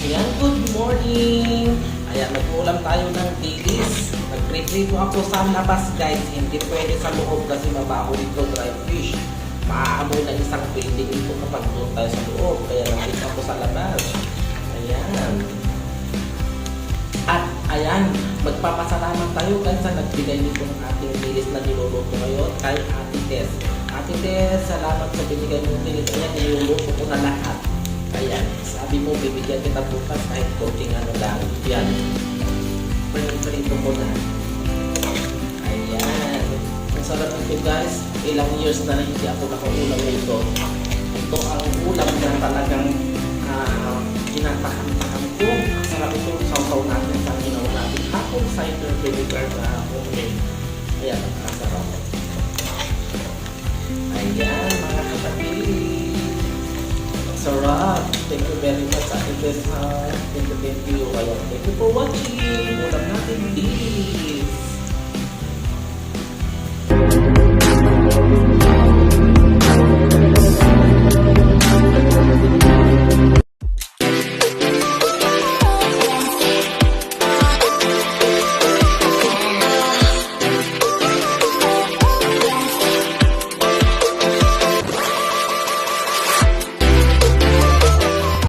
Ayan, good morning! Ayan, nag-uulam tayo ng dilis. Nag-prepare ako sa labas guys. Hindi pwede sa loob kasi mabaho dito dry fish. Maaamoy na isang building ito kapag doon tayo sa loob. Kaya nandito ako sa labas. Ayan. At ayan, magpapasalamat tayo guys sa nagbigay nito ng ating dilis na niluluto ngayon kay Ate Tess. Ate Tess, salamat sa binigay mong dilis. Ayan, niluluto ko na lahat. Ayan, sabi mo bibigyan kita bukas kahit coaching ano lang. Yan. Prito ko na. Ayan. Ang sarap nito guys. Ilang years na hindi ako nakaulam nito. Ito ang ulam na talagang kinakaham-taham ko. Ang sarap ito. Sausaw natin sa ginawa natin. Apple cider vinegar na homemade. Ayan, ang sarap. Ayan, mga kapatid. Sarap. Thank you very much sa